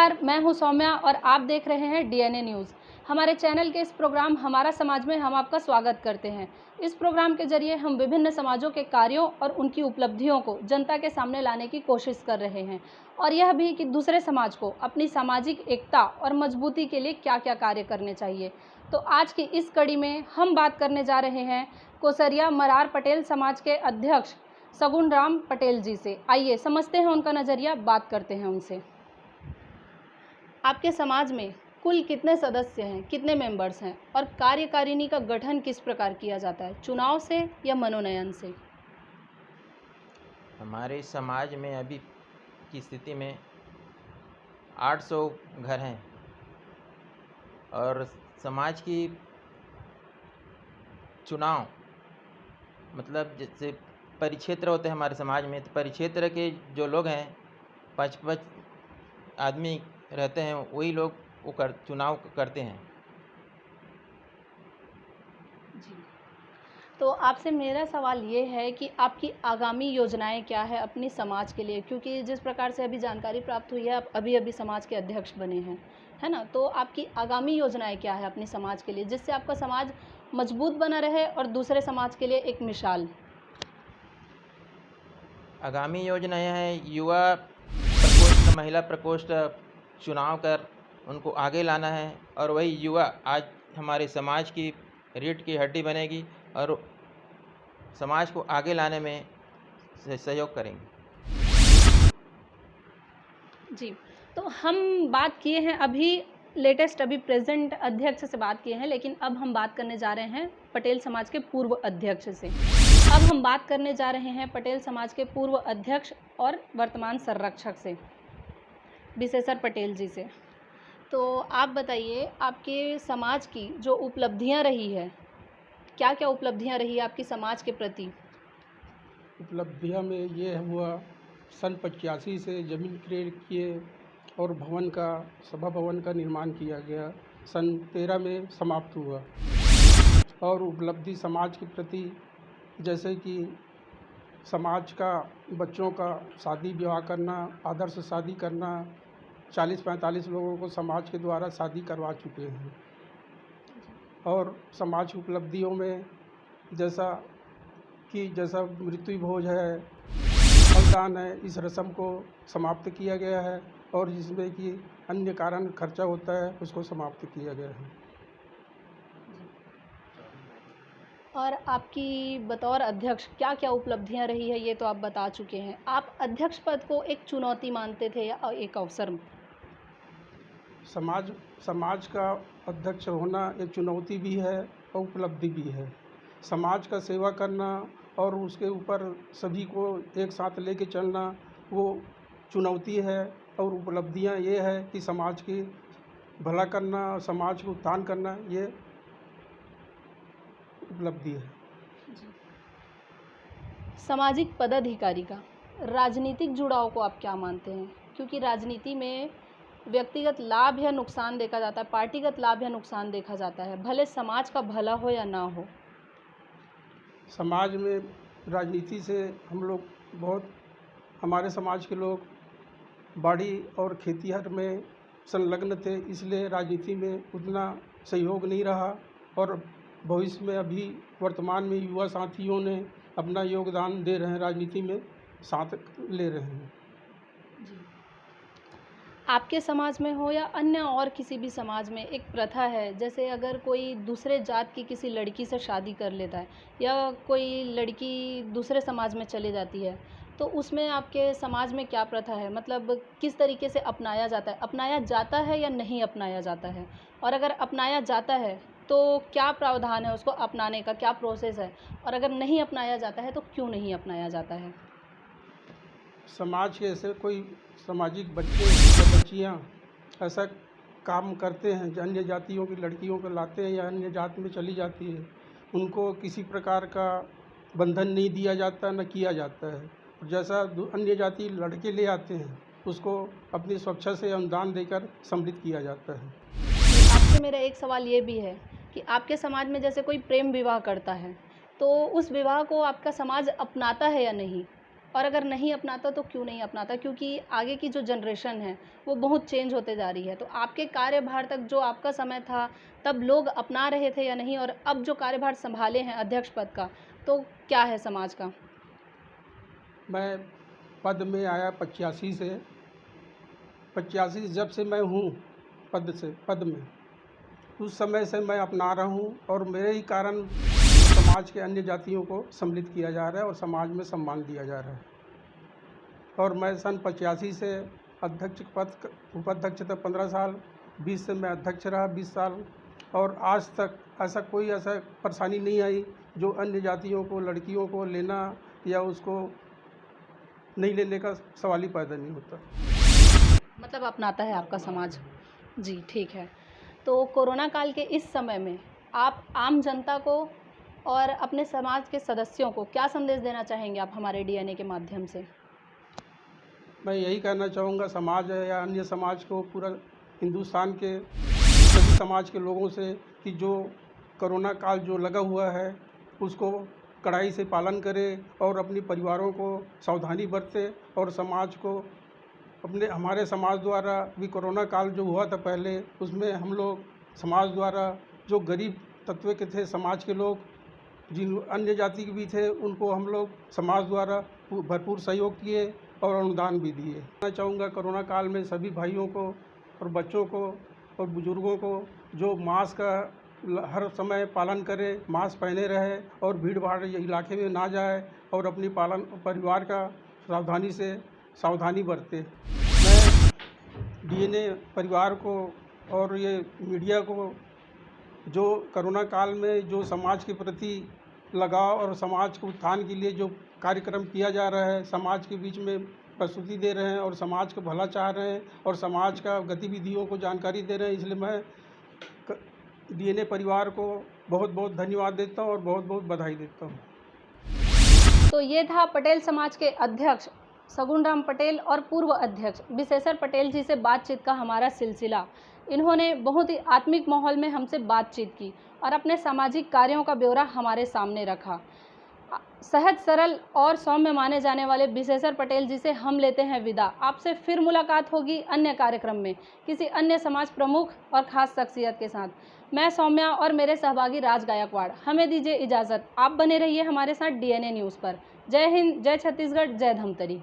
नमस्कार, मैं हूं सौम्या और आप देख रहे हैं डीएनए न्यूज़। हमारे चैनल के इस प्रोग्राम हमारा समाज में हम आपका स्वागत करते हैं। इस प्रोग्राम के जरिए हम विभिन्न समाजों के कार्यों और उनकी उपलब्धियों को जनता के सामने लाने की कोशिश कर रहे हैं और यह भी कि दूसरे समाज को अपनी सामाजिक एकता और मजबूती के लिए क्या-क्या कार्य करने चाहिए। तो आज की इस कड़ी में हम बात करने जा रहे हैं कोसरिया मरार पटेल समाज के अध्यक्ष सगुन राम पटेल जी से। आइए समझते हैं उनका नज़रिया, बात करते हैं उनसे। आपके समाज में कुल कितने सदस्य हैं, कितने मेंबर्स हैं और कार्यकारिणी का गठन किस प्रकार किया जाता है, चुनाव से या मनोनयन से? हमारे समाज में अभी की स्थिति में 800 घर हैं और समाज की चुनाव मतलब जैसे परिक्षेत्र होते हैं हमारे समाज में, तो परिक्षेत्र के जो लोग हैं 5-5 आदमी रहते हैं, वही लोग चुनाव करते हैं। जी, तो आपसे मेरा सवाल ये है कि आपकी आगामी योजनाएं क्या है अपनी समाज के लिए, क्योंकि जिस प्रकार से अभी जानकारी प्राप्त हुई है आप अभी समाज के अध्यक्ष बने हैं, है ना? तो आपकी आगामी योजनाएं क्या है अपनी समाज के लिए, जिससे आपका समाज मजबूत बना रहे और दूसरे समाज के लिए एक मिसाल? आगामी योजना यह है युवा प्रकोष्ठ, महिला प्रकोष्ठ चुनाव कर उनको आगे लाना है और वही युवा आज हमारे समाज की रीढ़ की हड्डी बनेगी और समाज को आगे लाने में सहयोग करेंगे। जी, तो हम बात किए हैं अभी प्रेजेंट अध्यक्ष से बात किए हैं, लेकिन अब हम बात करने जा रहे हैं पटेल समाज के पूर्व अध्यक्ष से। अब हम बात करने जा रहे हैं पटेल समाज के पूर्व अध्यक्ष और वर्तमान संरक्षक से, विशेषर पटेल जी से। तो आप बताइए, आपके समाज की जो उपलब्धियां रही है, क्या-क्या उपलब्धियां रही आपकी समाज के प्रति? उपलब्धियाँ में ये हुआ, सन 85 से ज़मीन क्रय किए और सभा भवन का निर्माण किया गया, सन 13 में समाप्त हुआ। और उपलब्धि समाज के प्रति जैसे कि समाज का बच्चों का शादी विवाह करना, आदर्श शादी करना, 40-45 लोगों को समाज के द्वारा शादी करवा चुके हैं। और समाज की उपलब्धियों में जैसा मृत्यु भोज है, फलदान है, इस रस्म को समाप्त किया गया है और जिसमें कि अन्य कारण खर्चा होता है उसको समाप्त किया गया है। और आपकी बतौर अध्यक्ष क्या-क्या उपलब्धियां रही है, ये तो आप बता चुके हैं। आप अध्यक्ष पद को एक चुनौती मानते थे या एक अवसर? समाज का अध्यक्ष होना एक चुनौती भी है और उपलब्धि भी है। समाज का सेवा करना और उसके ऊपर सभी को एक साथ लेके चलना वो चुनौती है और उपलब्धियां ये है कि समाज की भला करना, समाज को उत्थान करना, ये उपलब्धि है। सामाजिक पदाधिकारी का राजनीतिक जुड़ाव को आप क्या मानते हैं? क्योंकि राजनीति में व्यक्तिगत लाभ या नुकसान देखा जाता है, पार्टीगत लाभ या नुकसान देखा जाता है, भले समाज का भला हो या ना हो। समाज में राजनीति से हम लोग हमारे समाज के लोग बाड़ी और खेतीहर में संलग्न थे, इसलिए राजनीति में उतना सहयोग नहीं रहा और भविष्य में अभी वर्तमान में युवा साथियों ने अपना योगदान दे रहे हैं, राजनीति में साथ ले रहे हैं। आपके समाज में हो या अन्य और किसी भी समाज में एक प्रथा है, जैसे अगर कोई दूसरे जात की किसी लड़की से शादी कर लेता है या कोई लड़की दूसरे समाज में चली जाती है, तो उसमें आपके समाज में क्या प्रथा है? मतलब किस तरीके से अपनाया जाता है? अपनाया जाता है या नहीं अपनाया जाता है? और अगर अपनाया जाता है तो क्या प्रावधान है उसको अपनाने का, क्या प्रोसेस है? और अगर नहीं अपनाया जाता है तो क्यों नहीं अपनाया जाता है? समाज के ऐसे कोई सामाजिक बच्चे या बच्चियाँ ऐसा काम करते हैं जो अन्य जातियों की लड़कियों को लाते हैं या अन्य जात में चली जाती है, उनको किसी प्रकार का बंधन नहीं दिया जाता, न किया जाता है। जैसा अन्य जाति लड़के ले आते हैं उसको अपनी स्वेच्छा से अनुदान देकर सम्मिलित किया जाता है। आपसे मेरा एक सवाल ये भी है कि आपके समाज में जैसे कोई प्रेम विवाह करता है, तो उस विवाह को आपका समाज अपनाता है या नहीं? और अगर नहीं अपनाता तो क्यों नहीं अपनाता? क्योंकि आगे की जो जनरेशन है वो बहुत चेंज होते जा रही है। तो आपके कार्यभार तक जो आपका समय था तब लोग अपना रहे थे या नहीं? और अब जो कार्यभार संभाले हैं अध्यक्ष पद का, तो क्या है समाज का? मैं पद में आया 85 से। 85 जब से मैं हूँ पद में, उस समय से मैं अपना रहा हूँ और मेरे ही कारण समाज के अन्य जातियों को सम्मिलित किया जा रहा है और समाज में सम्मान दिया जा रहा है। और मैं सन 85 से अध्यक्ष पद उपाध्यक्ष तक 15 साल, 20 से मैं अध्यक्ष रहा 20 साल, और आज तक ऐसा परेशानी नहीं आई जो अन्य जातियों को, लड़कियों को लेना या उसको नहीं लेने का सवाल ही पैदा नहीं होता। मतलब अपनाता है आपका समाज। जी, ठीक है। तो कोरोना काल के इस समय में आप आम जनता को और अपने समाज के सदस्यों को क्या संदेश देना चाहेंगे आप हमारे डीएनए के माध्यम से? मैं यही कहना चाहूँगा समाज है या अन्य समाज को, पूरा हिंदुस्तान के सभी समाज के लोगों से, कि जो कोरोना काल जो लगा हुआ है उसको कड़ाई से पालन करें और अपने परिवारों को सावधानी बरतें, और समाज को हमारे समाज द्वारा भी कोरोना काल जो हुआ था पहले, उसमें हम लोग समाज द्वारा जो गरीब तत्व के थे समाज के लोग, जिन अन्य जाति के भी थे, उनको हम लोग समाज द्वारा भरपूर सहयोग किए और अनुदान भी दिए। मैं चाहूँगा कोरोना काल में सभी भाइयों को और बच्चों को और बुजुर्गों को जो मास्क का हर समय पालन करे, मास्क पहने रहे और भीड़ भाड़ इलाके में ना जाए और अपनी परिवार का सावधानी बरते। मैं डीएनए परिवार को और ये मीडिया को जो कोरोना काल में जो समाज के प्रति लगाव और समाज के उत्थान के लिए जो कार्यक्रम किया जा रहा है, समाज के बीच में प्रस्तुति दे रहे हैं और समाज का भला चाह रहे हैं और समाज का गतिविधियों को जानकारी दे रहे हैं, इसलिए मैं डीएनए परिवार को बहुत बहुत धन्यवाद देता हूँ और बहुत बहुत बधाई देता हूँ। तो ये था पटेल समाज के अध्यक्ष सगुन राम पटेल और पूर्व अध्यक्ष विशेश्वर पटेल जी से बातचीत का हमारा सिलसिला। इन्होंने बहुत ही आत्मिक माहौल में हमसे बातचीत की और अपने सामाजिक कार्यों का ब्यौरा हमारे सामने रखा। सहज, सरल और सौम्य माने जाने वाले विशेश्वर पटेल जी से हम लेते हैं विदा। आपसे फिर मुलाकात होगी अन्य कार्यक्रम में किसी अन्य समाज प्रमुख और ख़ास शख्सियत के साथ। मैं सौम्या और मेरे सहभागी राज गायकवाड़, हमें दीजिए इजाज़त। आप बने रहिए हमारे साथ डीएनए न्यूज़ पर। जय हिंद, जय छत्तीसगढ़, जय धमतरी।